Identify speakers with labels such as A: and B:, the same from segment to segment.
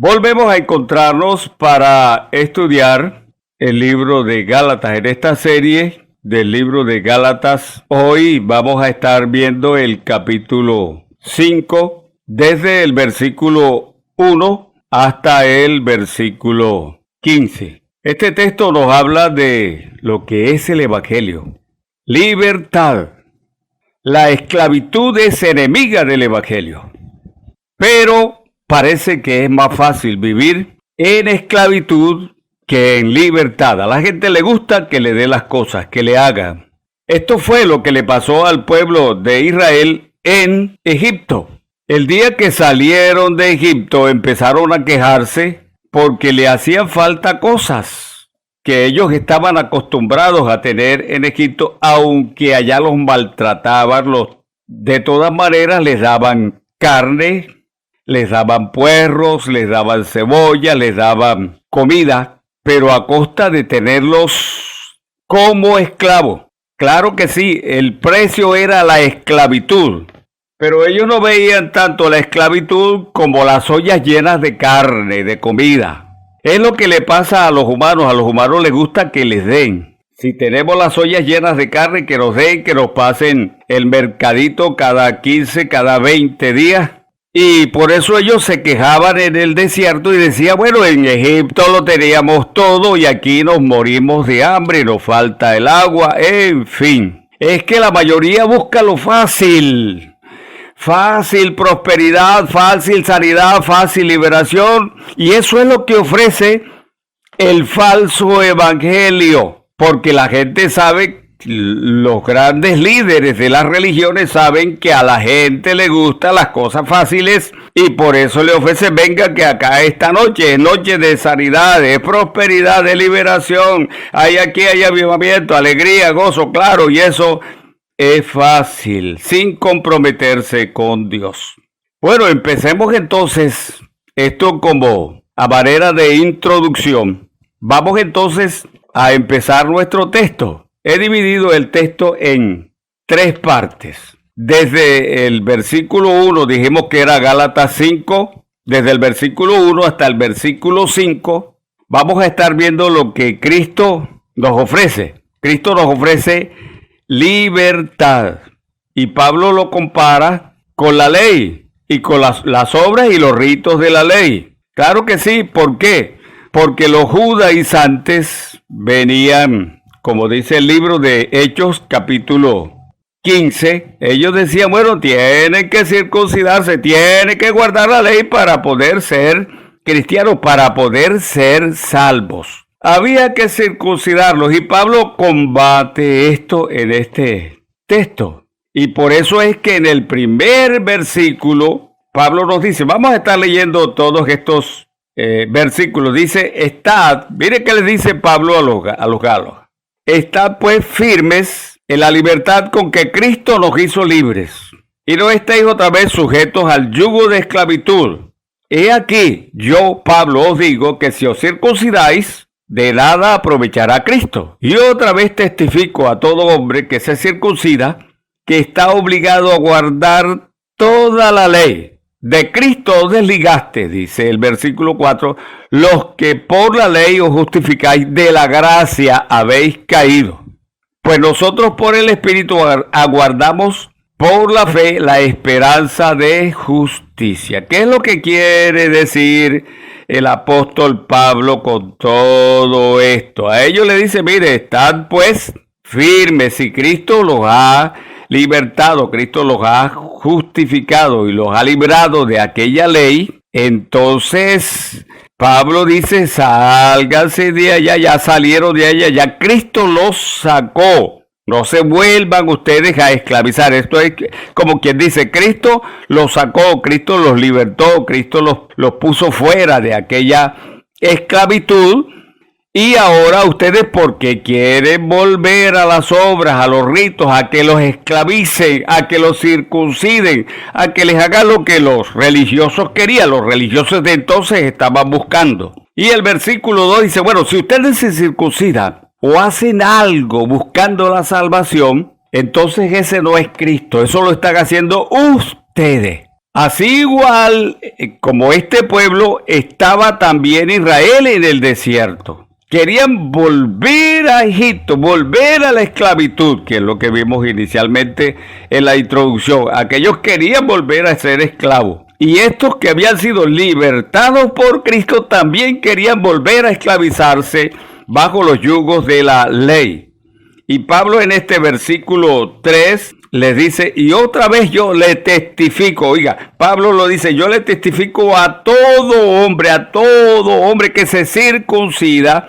A: Volvemos a encontrarnos para estudiar el libro de Gálatas. En esta serie del libro de Gálatas, hoy vamos a estar viendo el capítulo 5, desde el versículo 1 hasta el versículo 15. Este texto nos habla de lo que es el Evangelio. Libertad. La esclavitud es enemiga del Evangelio. Pero parece que es más fácil vivir en esclavitud que en libertad. A la gente le gusta que le dé las cosas, que le hagan. Esto fue lo que le pasó al pueblo de Israel en Egipto. El día que salieron de Egipto empezaron a quejarse porque le hacían falta cosas que ellos estaban acostumbrados a tener en Egipto, aunque allá los maltrataban. De todas maneras les daban carne, les daban puerros, les daban cebolla, les daban comida, pero a costa de tenerlos como esclavos. Claro que sí, el precio era la esclavitud, pero ellos no veían tanto la esclavitud como las ollas llenas de carne, de comida. Es lo que le pasa a los humanos les gusta que les den. Si tenemos las ollas llenas de carne, que nos den, que nos pasen el mercadito cada 15, cada 20 días. Y por eso ellos se quejaban en el desierto y decían, bueno, en Egipto lo teníamos todo y aquí nos morimos de hambre, nos falta el agua, en fin. Es que la mayoría busca lo fácil. Fácil prosperidad, fácil sanidad, fácil liberación. Y eso es lo que ofrece el falso evangelio. Porque la gente sabe, los grandes líderes de las religiones saben que a la gente le gustan las cosas fáciles y por eso le ofrecen, venga que acá esta noche es noche de sanidad, de prosperidad, de liberación. Hay avivamiento, alegría, gozo, claro, y eso es fácil, sin comprometerse con Dios. Bueno, empecemos entonces esto como a manera de introducción. Vamos entonces a empezar nuestro texto. He dividido el texto en 3 partes. Desde el versículo 1 dijimos que era Gálatas 5. Desde el versículo 1 hasta el versículo 5 vamos a estar viendo lo que Cristo nos ofrece. Cristo nos ofrece libertad. Y Pablo lo compara con la ley y con las obras y los ritos de la ley. Claro que sí. ¿Por qué? Porque los judaizantes venían, como dice el libro de Hechos, capítulo 15, ellos decían, bueno, tienen que circuncidarse, tienen que guardar la ley para poder ser cristianos, para poder ser salvos. Había que circuncidarlos y Pablo combate esto en este texto. Y por eso es que en el primer versículo, Pablo nos dice, vamos a estar leyendo todos estos versículos. Dice, mire qué le dice Pablo a los galos. Estad pues firmes en la libertad con que Cristo nos hizo libres, y no estéis otra vez sujetos al yugo de esclavitud. He aquí, yo, Pablo, os digo que si os circuncidáis, de nada aprovechará Cristo. Y otra vez testifico a todo hombre que se circuncida, que está obligado a guardar toda la ley. De Cristo os desligaste, dice el versículo 4, los que por la ley os justificáis, de la gracia habéis caído. Pues nosotros por el Espíritu aguardamos por la fe la esperanza de justicia. ¿Qué es lo que quiere decir el apóstol Pablo con todo esto? A ellos le dice, mire, estad pues firmes. Si Cristo los ha libertado, Cristo los ha justificado y los ha librado de aquella ley, entonces Pablo dice, sálganse de allá, ya salieron de allá, ya Cristo los sacó. No se vuelvan ustedes a esclavizar. Esto es como quien dice, Cristo los sacó, Cristo los libertó, Cristo los puso fuera de aquella esclavitud. Y ahora ustedes, porque quieren volver a las obras, a los ritos, a que los esclavicen, a que los circunciden, a que les hagan lo que los religiosos querían. Los religiosos de entonces estaban buscando. Y el versículo 2 dice, bueno, si ustedes se circuncidan o hacen algo buscando la salvación, entonces ese no es Cristo. Eso lo están haciendo ustedes. Así igual como este pueblo, estaba también Israel en el desierto. Querían volver a Egipto, volver a la esclavitud, que es lo que vimos inicialmente en la introducción. Aquellos querían volver a ser esclavos. Y estos que habían sido libertados por Cristo también querían volver a esclavizarse bajo los yugos de la ley. Y Pablo en este versículo 3 les dice, y otra vez yo le testifico, oiga, Pablo lo dice, yo le testifico a todo hombre que se circuncida,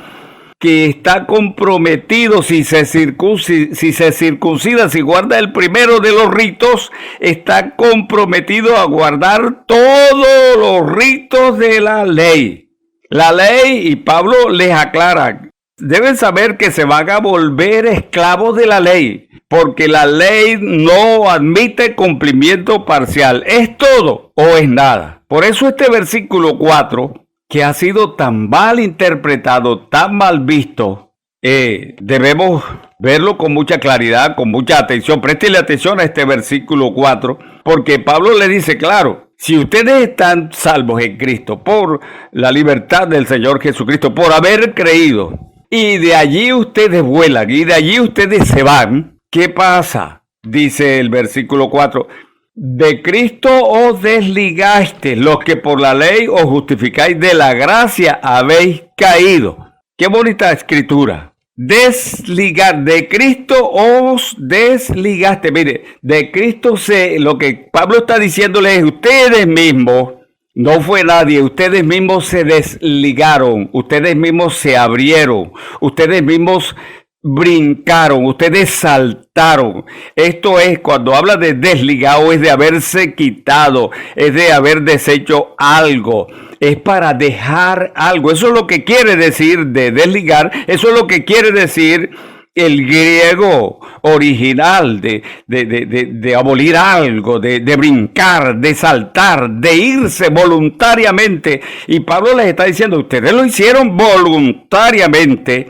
A: que está comprometido, si se circuncida, si guarda el primero de los ritos, está comprometido a guardar todos los ritos de la ley. La ley, y Pablo les aclara, deben saber que se van a volver esclavos de la ley, porque la ley no admite cumplimiento parcial. Es todo o es nada. Por eso este versículo 4, que ha sido tan mal interpretado, tan mal visto, debemos verlo con mucha claridad, con mucha atención. Préstele atención a este versículo 4, porque Pablo le dice, claro, si ustedes están salvos en Cristo por la libertad del Señor Jesucristo, por haber creído, y de allí ustedes vuelan, y de allí ustedes se van, ¿qué pasa? Dice el versículo 4, de Cristo os desligaste, los que por la ley os justificáis, de la gracia habéis caído. Qué bonita escritura. Desligar, de Cristo os desligaste. Mire, de Cristo lo que Pablo está diciéndole es, ustedes mismos, no fue nadie, ustedes mismos se desligaron, ustedes mismos se abrieron, ustedes mismos brincaron, ustedes saltaron. Esto es, cuando habla de desligado, es de haberse quitado, es de haber deshecho algo, es para dejar algo. Eso es lo que quiere decir de desligar, eso es lo que quiere decir el griego original de abolir algo, de brincar, de saltar, de irse voluntariamente. Y Pablo les está diciendo, ustedes lo hicieron voluntariamente,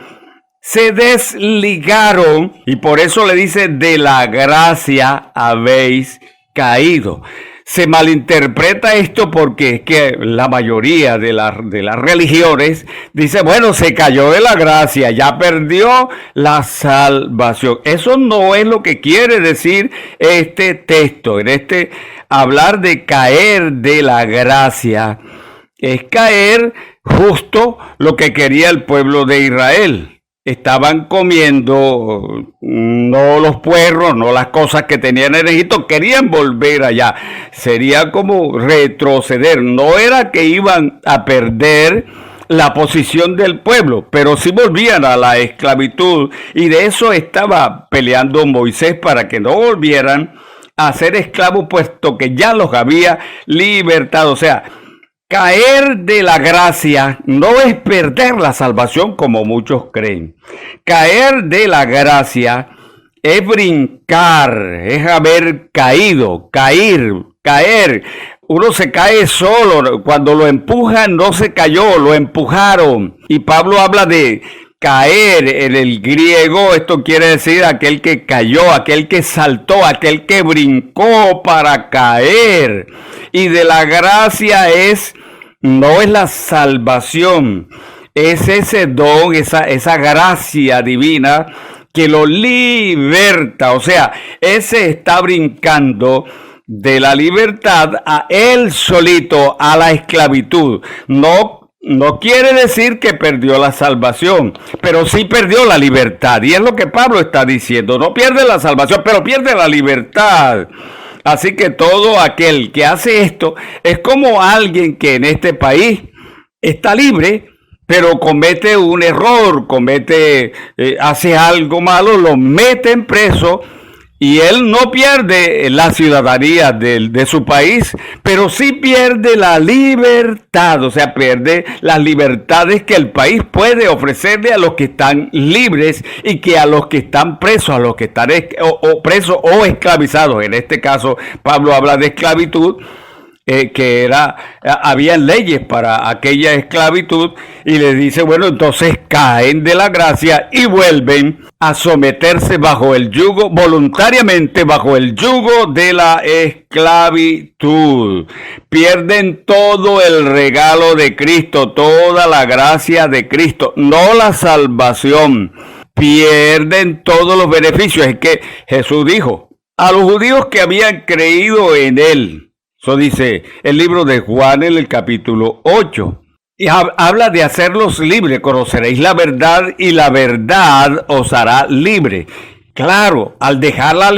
A: se desligaron, y por eso le dice, de la gracia habéis caído. Se malinterpreta esto porque es que la mayoría de las religiones dice, bueno, se cayó de la gracia, ya perdió la salvación. Eso no es lo que quiere decir este texto. En este hablar de caer de la gracia, es caer justo lo que quería el pueblo de Israel. Estaban comiendo no los puerros, no las cosas que tenían en Egipto, querían volver allá. Sería como retroceder. No era que iban a perder la posición del pueblo, pero sí volvían a la esclavitud. Y de eso estaba peleando Moisés, para que no volvieran a ser esclavos, puesto que ya los había libertado. O sea, caer de la gracia no es perder la salvación como muchos creen. Caer de la gracia es brincar, es haber caído, caer. Uno se cae solo, cuando lo empujan no se cayó, lo empujaron. Y Pablo habla de caer en el griego, esto quiere decir aquel que cayó, aquel que saltó, aquel que brincó para caer. Y de la gracia no es la salvación, es ese don, esa gracia divina que lo liberta. O sea, ese está brincando de la libertad a él solito, a la esclavitud. No quiere decir que perdió la salvación, pero sí perdió la libertad. Y es lo que Pablo está diciendo. No pierde la salvación, pero pierde la libertad. Así que todo aquel que hace esto es como alguien que en este país está libre, pero comete un error, hace algo malo, lo meten preso. Y él no pierde la ciudadanía de su país, pero sí pierde la libertad, o sea, pierde las libertades que el país puede ofrecerle a los que están libres y que a los que están presos, a los que están presos o esclavizados. En este caso, Pablo habla de esclavitud. habían leyes para aquella esclavitud, y le dice, bueno, entonces caen de la gracia y vuelven a someterse bajo el yugo, voluntariamente bajo el yugo de la esclavitud. Pierden todo el regalo de Cristo, toda la gracia de Cristo, no la salvación. Pierden todos los beneficios. Es que Jesús dijo a los judíos que habían creído en él. Eso dice el libro de Juan en el capítulo 8. Y habla de hacerlos libres. Conoceréis la verdad y la verdad os hará libre. Claro, al dejar la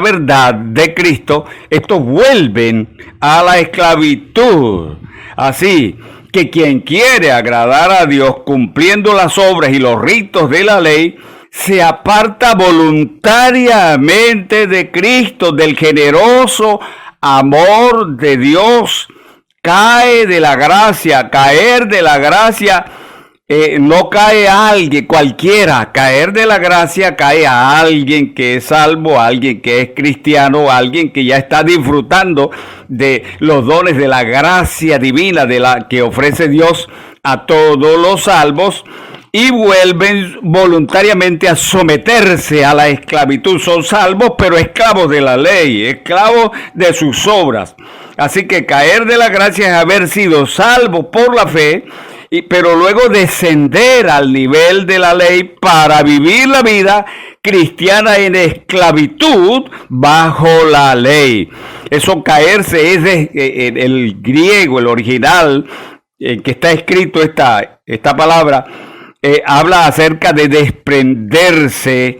A: verdad de Cristo, estos vuelven a la esclavitud. Así que quien quiere agradar a Dios cumpliendo las obras y los ritos de la ley, se aparta voluntariamente de Cristo, del generoso amor de Dios, cae de la gracia. Caer de la gracia, no cae a alguien cualquiera. Caer de la gracia cae a alguien que es salvo, a alguien que es cristiano, a alguien que ya está disfrutando de los dones de la gracia divina de la que ofrece Dios a todos los salvos. Y vuelven voluntariamente a someterse a la esclavitud. Son salvos, pero esclavos de la ley, esclavos de sus obras. Así que caer de la gracia es haber sido salvo por la fe, pero luego descender al nivel de la ley para vivir la vida cristiana en esclavitud bajo la ley. Eso caerse es el griego, el original, en que está escrito esta palabra. Habla acerca de desprenderse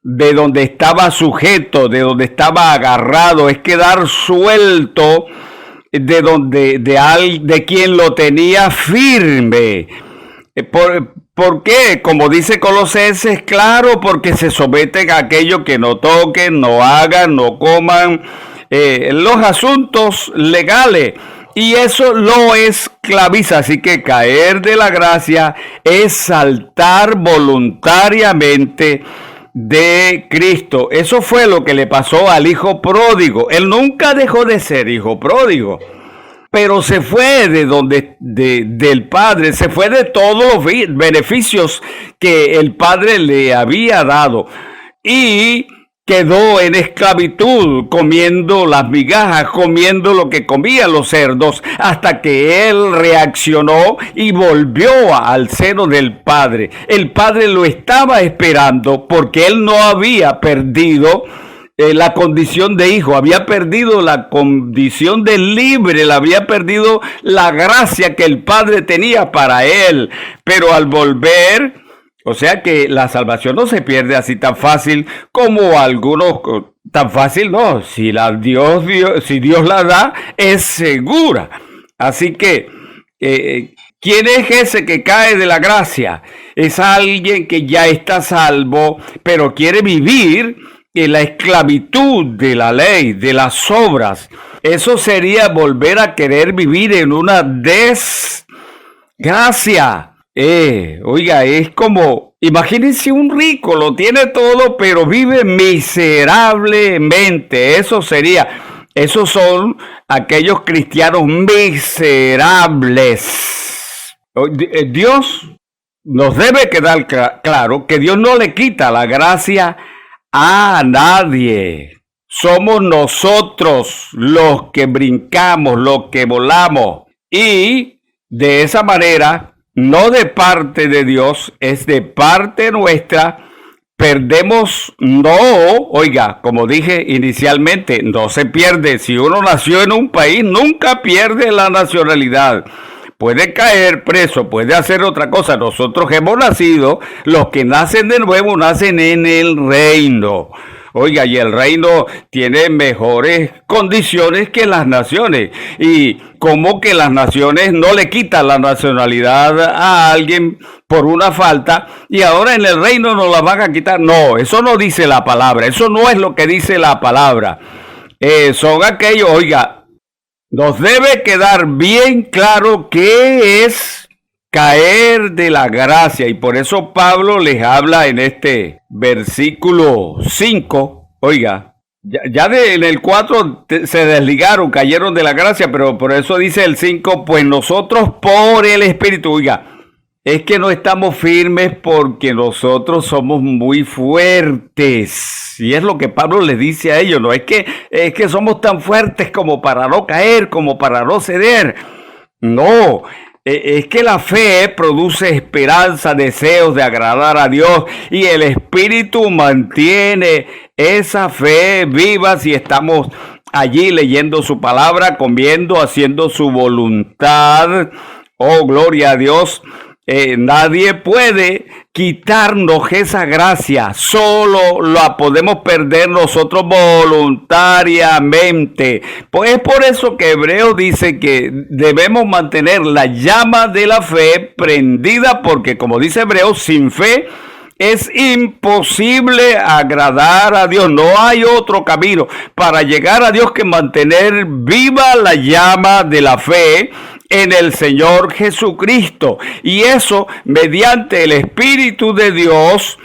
A: de donde estaba sujeto, de donde estaba agarrado, es quedar suelto de quien lo tenía firme. ¿Por qué? Como dice Colosenses, claro, porque se someten a aquello que no toquen, no hagan, no coman, los asuntos legales. Y eso lo esclaviza. Así que caer de la gracia es saltar voluntariamente de Cristo. Eso fue lo que le pasó al hijo pródigo. Él nunca dejó de ser hijo pródigo, pero se fue del padre, se fue de todos los beneficios que el padre le había dado. Y quedó en esclavitud, comiendo las migajas, comiendo lo que comían los cerdos, hasta que él reaccionó y volvió al seno del Padre. El Padre lo estaba esperando porque él no había perdido la condición de hijo, había perdido la condición de libre, la había perdido la gracia que el Padre tenía para él. Pero al volver, o sea que la salvación no se pierde así tan fácil como algunos, tan fácil no, si Dios la da, es segura. Así que, ¿quién es ese que cae de la gracia? Es alguien que ya está salvo, pero quiere vivir en la esclavitud de la ley, de las obras. Eso sería volver a querer vivir en una desgracia. Oiga, es como, imagínense un rico, lo tiene todo, pero vive miserablemente. Esos son aquellos cristianos miserables. Dios nos debe quedar claro que Dios no le quita la gracia a nadie. Somos nosotros los que brincamos, los que volamos. Y de esa manera, no de parte de Dios, es de parte nuestra, perdemos, oiga, como dije inicialmente, no se pierde. Si uno nació en un país, nunca pierde la nacionalidad. Puede caer preso, puede hacer otra cosa. Nosotros hemos nacido, los que nacen de nuevo, nacen en el reino. Oiga, y el reino tiene mejores condiciones que las naciones. Y como que las naciones no le quitan la nacionalidad a alguien por una falta, y ahora en el reino nos la van a quitar. No, eso no dice la palabra. Eso no es lo que dice la palabra. Son aquellos, oiga, nos debe quedar bien claro qué es caer de la gracia, y por eso Pablo les habla en este versículo 5, oiga, En el 4 se desligaron, cayeron de la gracia, pero por eso dice el 5, pues nosotros por el Espíritu, oiga, es que no estamos firmes porque nosotros somos muy fuertes. Y es lo que Pablo les dice a ellos, no es que somos tan fuertes como para no caer, como para no ceder. No, es que la fe produce esperanza, deseos de agradar a Dios y el Espíritu mantiene esa fe viva si estamos allí leyendo su palabra, comiendo, haciendo su voluntad. Oh, gloria a Dios. Nadie puede quitarnos esa gracia, solo la podemos perder nosotros voluntariamente. Pues es por eso que Hebreos dice que debemos mantener la llama de la fe prendida, porque como dice Hebreos, sin fe es imposible agradar a Dios. No hay otro camino para llegar a Dios que mantener viva la llama de la fe en el Señor Jesucristo. Y eso mediante el Espíritu de Dios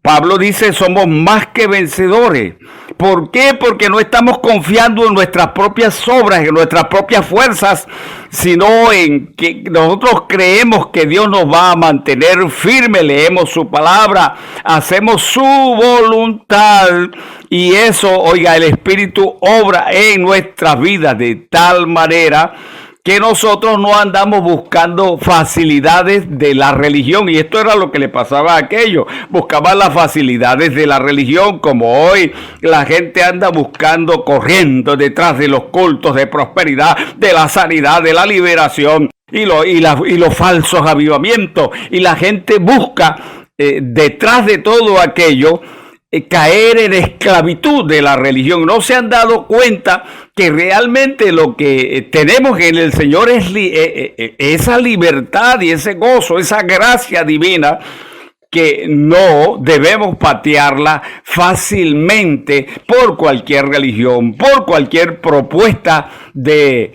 A: Pablo dice, somos más que vencedores. ¿Por qué? Porque no estamos confiando en nuestras propias obras, en nuestras propias fuerzas, sino en que nosotros creemos que Dios nos va a mantener firme, leemos su palabra, hacemos su voluntad y eso, oiga, el Espíritu obra en nuestras vidas de tal manera que nosotros no andamos buscando facilidades de la religión. Y esto era lo que le pasaba a aquellos. Buscaban las facilidades de la religión, como hoy la gente anda buscando, corriendo detrás de los cultos de prosperidad, de la sanidad, de la liberación y los falsos avivamientos. Y la gente busca detrás de todo aquello caer en esclavitud de la religión. No se han dado cuenta que realmente lo que tenemos en el Señor es esa libertad y ese gozo, esa gracia divina, que no debemos patearla fácilmente por cualquier religión, por cualquier propuesta de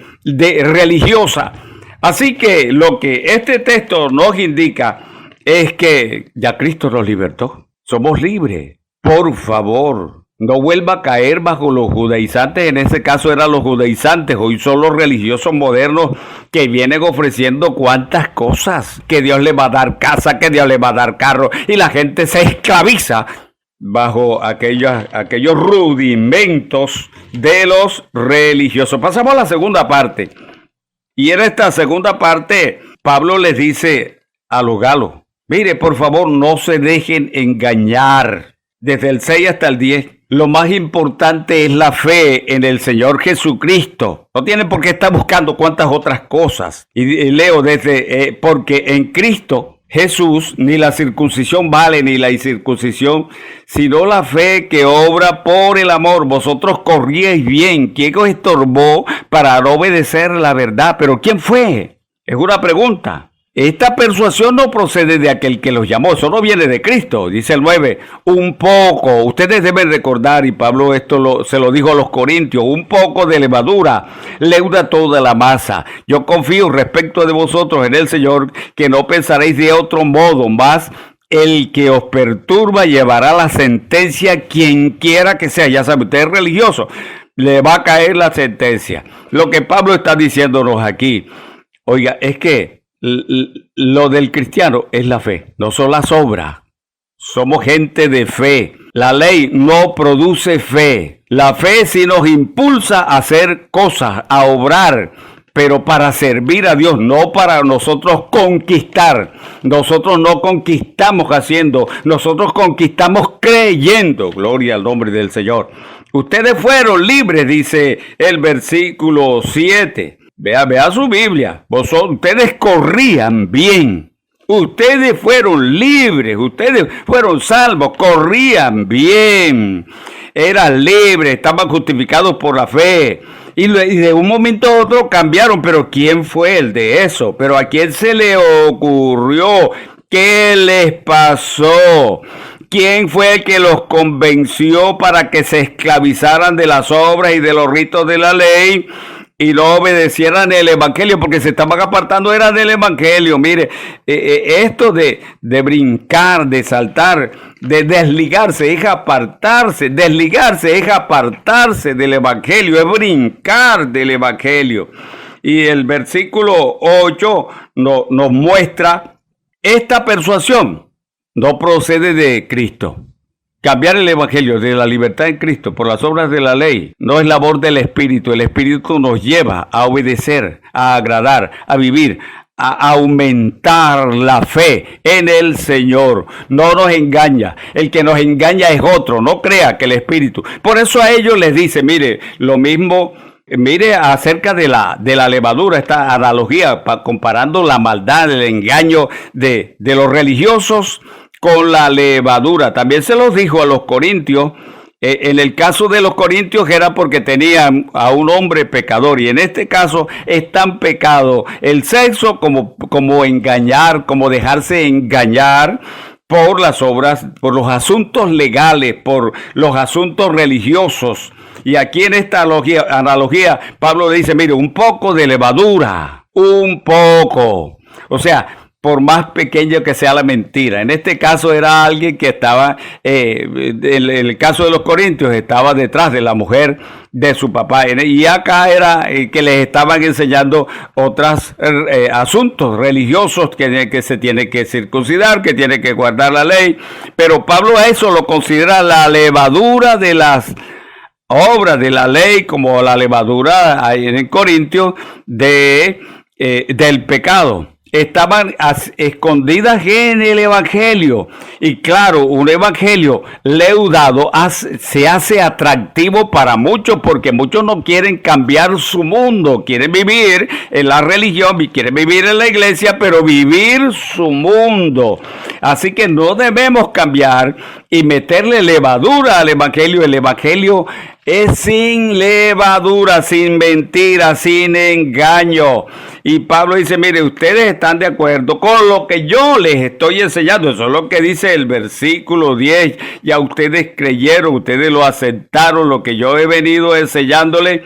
A: religiosa. Así que lo que este texto nos indica es que ya Cristo nos libertó. Somos libres. Por favor, no vuelva a caer bajo los judaizantes. En ese caso eran los judaizantes. Hoy son los religiosos modernos que vienen ofreciendo cuantas cosas. Que Dios le va a dar casa, que Dios le va a dar carro. Y la gente se esclaviza bajo aquellos rudimentos de los religiosos. Pasamos a la segunda parte. Y en esta segunda parte, Pablo les dice a los galos, mire, por favor, no se dejen engañar. Desde el 6 hasta el 10, lo más importante es la fe en el Señor Jesucristo. No tienen por qué estar buscando cuantas otras cosas. Y leo porque en Cristo Jesús ni la circuncisión vale ni la incircuncisión, sino la fe que obra por el amor. Vosotros corríais bien. ¿Quién os estorbó para no obedecer la verdad? ¿Pero quién fue? Es una pregunta. Esta persuasión no procede de aquel que los llamó, eso no viene de Cristo, dice el 9, un poco, ustedes deben recordar, y Pablo se lo dijo a los corintios, un poco de levadura leuda toda la masa. Yo confío respecto de vosotros en el Señor, que no pensaréis de otro modo, más el que os perturba llevará la sentencia, quien quiera que sea. Ya sabe, usted es religioso, le va a caer la sentencia. Lo que Pablo está diciéndonos aquí, oiga, es que lo del cristiano es la fe, no son las obras. Somos gente de fe. La ley no produce fe. La fe sí nos impulsa a hacer cosas, a obrar, pero para servir a Dios, no para nosotros conquistar. Nosotros no conquistamos haciendo, nosotros conquistamos creyendo. Gloria al nombre del Señor. Ustedes fueron libres, dice el versículo 7. Vea su Biblia. Ustedes corrían bien. Ustedes fueron libres. Ustedes fueron salvos. Corrían bien. Eran libres. Estaban justificados por la fe. Y de un momento a otro cambiaron. Pero ¿quién fue el de eso? ¿Pero a quién se le ocurrió? ¿Qué les pasó? ¿Quién fue el que los convenció para que se esclavizaran de las obras y de los ritos de la ley? y no obedecieran el evangelio, porque se estaban apartando era del evangelio. Mire, esto de brincar, de saltar, de desligarse es apartarse, desligarse es apartarse del evangelio, es brincar del evangelio. Y el versículo 8 nos muestra esta persuasión no procede de Cristo. Cambiar el evangelio de la libertad en Cristo por las obras de la ley no es labor del Espíritu. El Espíritu nos lleva a obedecer, a agradar, a vivir, a aumentar la fe en el Señor. No nos engaña. El que nos engaña es otro. No crea que el Espíritu. Por eso a ellos les dice, mire, lo mismo. Mire acerca de la levadura, esta analogía, comparando la maldad, el engaño de los religiosos con la levadura. También se los dijo a los corintios. En el caso de los corintios era porque tenían a un hombre pecador, y en este caso es tan pecado el sexo como engañar, como dejarse engañar por las obras, por los asuntos legales, por los asuntos religiosos. Y aquí en esta analogía, Pablo dice, mire, un poco de levadura, un poco. O sea, por más pequeño que sea la mentira. En este caso era alguien que estaba, en el caso de los corintios, estaba detrás de la mujer de su papá. Y acá era que les estaban enseñando otros asuntos religiosos, que se tiene que circuncidar, que tiene que guardar la ley. Pero Pablo a eso lo considera la levadura de las obras de la ley, como la levadura en Corintios del pecado. Estaban escondidas en el evangelio, y claro, un evangelio leudado se hace atractivo para muchos, porque muchos no quieren cambiar su mundo, quieren vivir en la religión, quieren vivir en la iglesia, pero vivir su mundo. Así que no debemos cambiar y meterle levadura al evangelio. El evangelio es sin levadura, sin mentira, sin engaño. Y Pablo dice, mire, ustedes están de acuerdo con lo que yo les estoy enseñando. Eso es lo que dice el versículo 10. Ya ustedes creyeron, ustedes lo aceptaron, lo que yo he venido enseñándoles.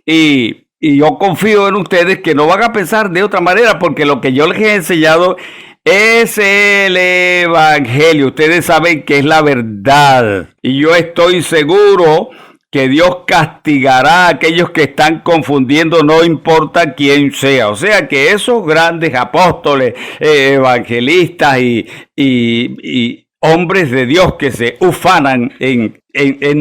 A: Y yo confío en ustedes que no van a pensar de otra manera, porque lo que yo les he enseñado es el evangelio. Ustedes saben que es la verdad. Y yo estoy seguro que Dios castigará a aquellos que están confundiendo, no importa quién sea. O sea que esos grandes apóstoles, evangelistas y hombres de Dios que se ufanan en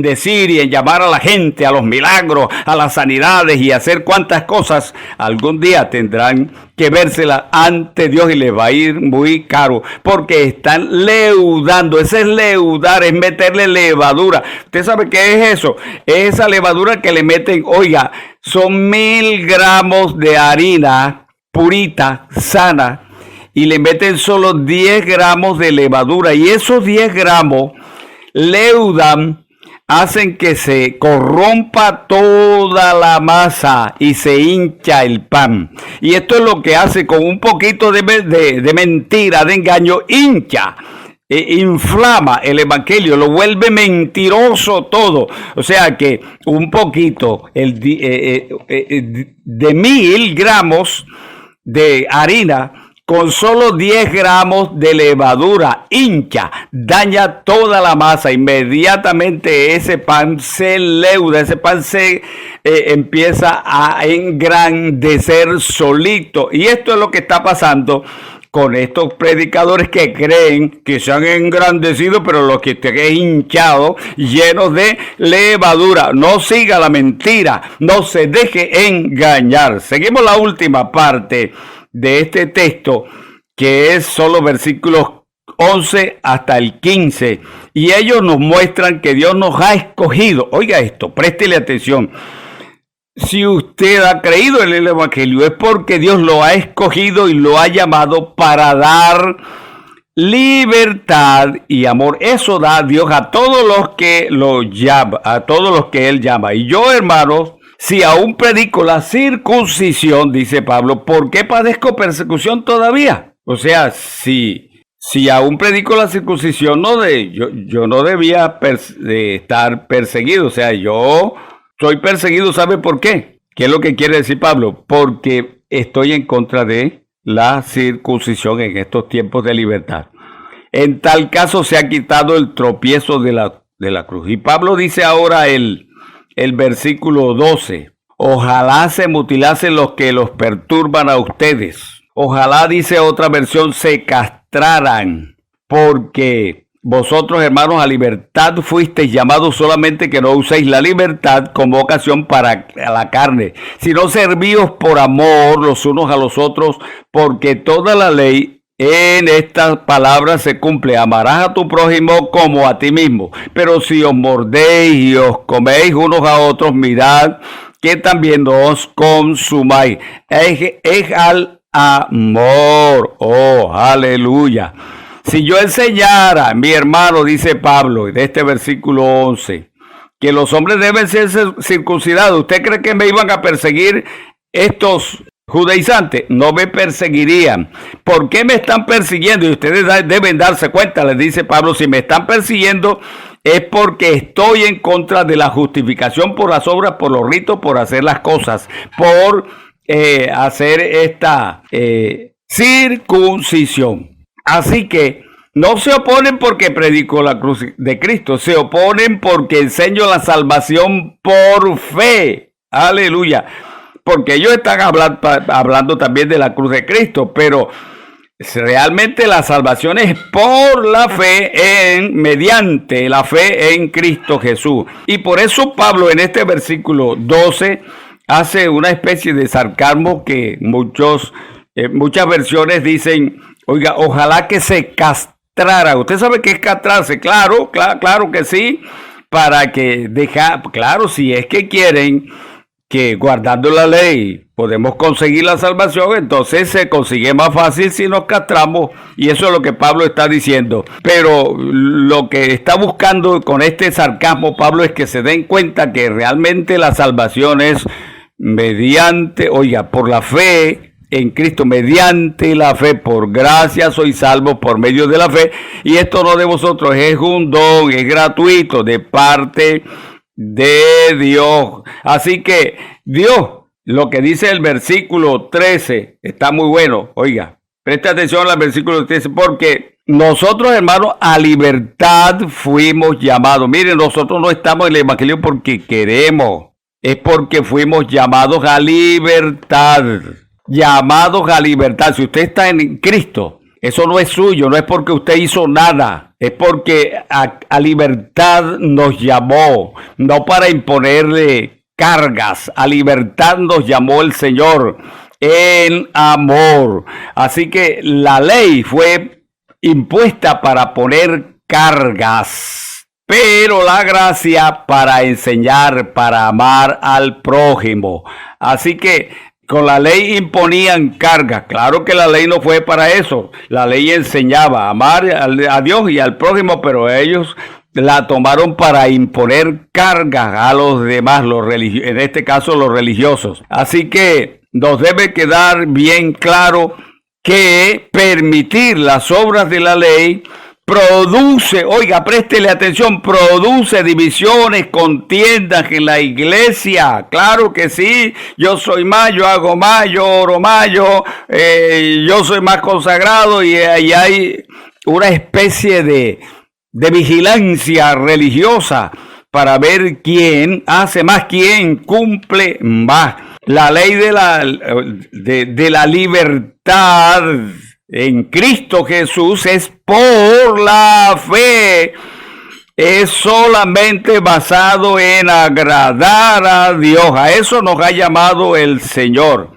A: decir y en llamar a la gente a los milagros, a las sanidades y hacer cuantas cosas, algún día tendrán que vérsela ante Dios y les va a ir muy caro, porque están leudando. Ese es leudar, es meterle levadura. ¿Usted sabe qué es eso? Es esa levadura que le meten, oiga, son 1000 gramos de harina purita, sana, y le meten solo 10 gramos de levadura, y esos 10 gramos leudan, hacen que se corrompa toda la masa y se hincha el pan. Y esto es lo que hace con un poquito de mentira, de engaño, hincha, inflama el evangelio, lo vuelve mentiroso todo. O sea que un poquito de 1000 gramos de harina con solo 10 gramos de levadura hincha, daña toda la masa. Inmediatamente ese pan se leuda, ese pan se empieza a engrandecer solito. Y esto es lo que está pasando con estos predicadores que creen que se han engrandecido, pero los que estén hinchados, llenos de levadura. No siga la mentira, no se deje engañar. Seguimos la última parte de este texto, que es solo versículos 11 hasta el 15, y ellos nos muestran que Dios nos ha escogido. Oiga esto, préstele atención. Si usted ha creído en el evangelio, es porque Dios lo ha escogido y lo ha llamado para dar libertad y amor. Eso da Dios a todos los que lo llama, a todos los que Él llama. Y yo, hermanos, si aún predico la circuncisión, dice Pablo, ¿por qué padezco persecución todavía? O sea, si aún predico la circuncisión, yo no debía estar perseguido. O sea, yo soy perseguido, ¿sabe por qué? ¿Qué es lo que quiere decir Pablo? Porque estoy en contra de la circuncisión en estos tiempos de libertad. En tal caso se ha quitado el tropiezo de la cruz. Y Pablo dice ahora el versículo 12. Ojalá se mutilasen los que los perturban a ustedes. Ojalá, dice otra versión, se castraran. Porque vosotros, hermanos, a libertad fuisteis llamados, solamente que no uséis la libertad como ocasión para la carne, sino servíos por amor los unos a los otros, porque toda la ley en estas palabras se cumple: amarás a tu prójimo como a ti mismo. Pero si os mordéis y os coméis unos a otros, mirad que también no os consumáis. Es al amor. Oh, aleluya. Si yo enseñara, mi hermano, dice Pablo, de este versículo 11, que los hombres deben ser circuncidados, ¿usted cree que me iban a perseguir estos judaizantes? No me perseguirían. ¿Por qué me están persiguiendo? Y ustedes deben darse cuenta, les dice Pablo, si me están persiguiendo es porque estoy en contra de la justificación por las obras, por los ritos, por hacer las cosas, por hacer esta circuncisión. Así que no se oponen porque predico la cruz de Cristo, se oponen porque enseño la salvación por fe. Aleluya. Porque ellos están hablando también de la cruz de Cristo, pero realmente la salvación es por la fe mediante la fe en Cristo Jesús. Y por eso Pablo en este versículo 12 hace una especie de sarcasmo que muchas versiones dicen: oiga, ojalá que se castrara. ¿Usted sabe qué es castrarse? Claro que sí. Para que claro, si es que quieren que guardando la ley podemos conseguir la salvación, entonces se consigue más fácil si nos castramos, y eso es lo que Pablo está diciendo. Pero lo que está buscando con este sarcasmo Pablo es que se den cuenta que realmente la salvación es por la fe en Cristo, mediante la fe. Por gracia sois salvos por medio de la fe, y esto no de vosotros, es un don, es gratuito de parte de Dios. Así que Dios, lo que dice el versículo 13 está muy bueno. Oiga, presta atención al versículo 13, porque nosotros, hermanos, a libertad fuimos llamados. Miren, nosotros no estamos en el evangelio porque queremos, es porque fuimos llamados a libertad. Llamados a libertad. Si usted está en Cristo, eso no es suyo, no es porque usted hizo nada, es porque a libertad nos llamó, no para imponerle cargas. A libertad nos llamó el Señor en amor. Así que la ley fue impuesta para poner cargas, pero la gracia para enseñar, para amar al prójimo. Así que con la ley imponían cargas. Claro que la ley no fue para eso. La ley enseñaba a amar a Dios y al prójimo, pero ellos la tomaron para imponer cargas a los demás, en este caso los religiosos. Así que nos debe quedar bien claro que permitir las obras de la ley produce, oiga, préstele atención, produce divisiones, contiendas en la iglesia. Claro que sí, yo soy más, yo hago más, yo oro más, yo soy más consagrado, y ahí hay una especie de vigilancia religiosa para ver quién hace más, quién cumple más. La ley de la libertad en Cristo Jesús es por la fe. Es solamente basado en agradar a Dios. A eso nos ha llamado el Señor.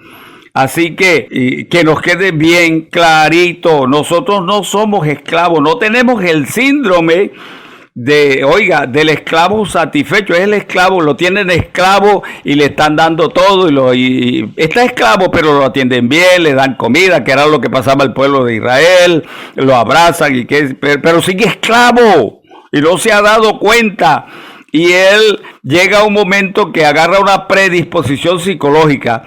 A: Así que nos quede bien clarito. Nosotros no somos esclavos. No tenemos el síndrome del esclavo satisfecho. Es el esclavo, lo tienen esclavo y le están dando todo, y está esclavo, pero lo atienden bien, le dan comida, que era lo que pasaba al pueblo de Israel, lo abrazan, pero sigue esclavo y no se ha dado cuenta, y él llega a un momento que agarra una predisposición psicológica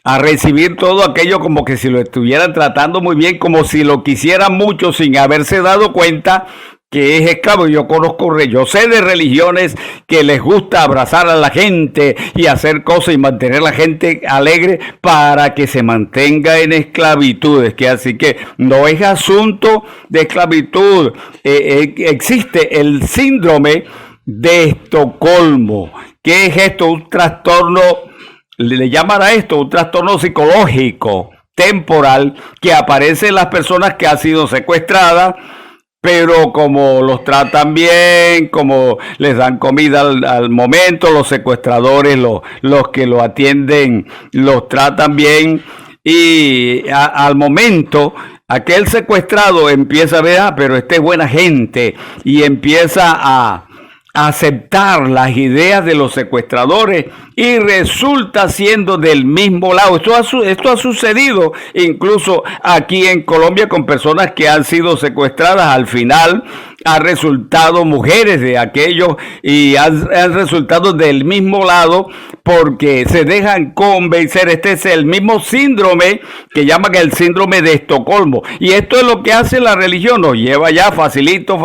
A: a recibir todo aquello como que si lo estuvieran tratando muy bien, como si lo quisieran mucho, sin haberse dado cuenta que es esclavo. Yo sé de religiones que les gusta abrazar a la gente y hacer cosas y mantener a la gente alegre para que se mantenga en esclavitud. Así que no es asunto de esclavitud. Existe el síndrome de Estocolmo. ¿Qué es esto? Un trastorno, le llaman a esto un trastorno psicológico temporal que aparece en las personas que han sido secuestradas, pero como los tratan bien, como les dan comida al momento, los secuestradores, los que lo atienden, los tratan bien, y al momento aquel secuestrado empieza a ver, pero este es buena gente, y empieza a aceptar las ideas de los secuestradores y resulta siendo del mismo lado. Esto ha sucedido incluso aquí en Colombia con personas que han sido secuestradas. Al final han resultado mujeres de aquellos y han resultado del mismo lado porque se dejan convencer. Este es el mismo síndrome que llaman el síndrome de Estocolmo. Y esto es lo que hace la religión. Nos lleva ya facilito,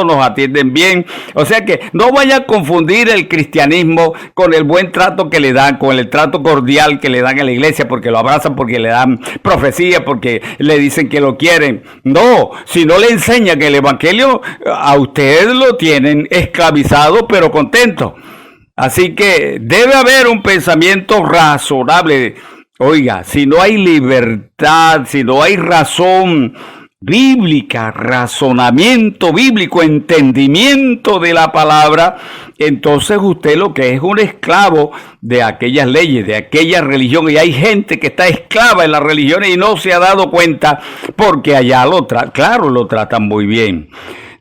A: nos atienden bien. O sea que no vaya a confundir el cristianismo con el buen trato que le dan, con el trato cordial que le dan a la iglesia, porque lo abrazan, porque le dan profecía, porque le dicen que lo quieren. No, si no le enseñan el evangelio, a usted lo tienen esclavizado, pero contento. Así que debe haber un pensamiento razonable. Oiga, si no hay libertad, si no hay razón bíblica, razonamiento bíblico, entendimiento de la palabra, entonces usted lo que es un esclavo de aquellas leyes, de aquella religión. Y hay gente que está esclava en las religiones y no se ha dado cuenta porque allá lo tratan muy bien.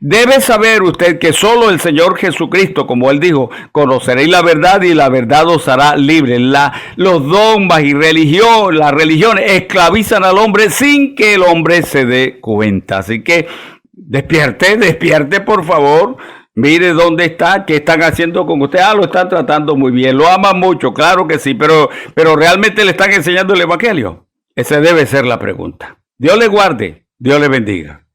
A: Debe saber usted que solo el Señor Jesucristo, como Él dijo, conoceréis la verdad y la verdad os hará libre. Los dogmas y las religiones esclavizan al hombre sin que el hombre se dé cuenta. Así que despierte por favor. Mire dónde está, qué están haciendo con usted. Lo están tratando muy bien, lo aman mucho, claro que sí, pero ¿realmente le están enseñando el evangelio? Esa debe ser la pregunta. Dios le guarde, Dios le bendiga.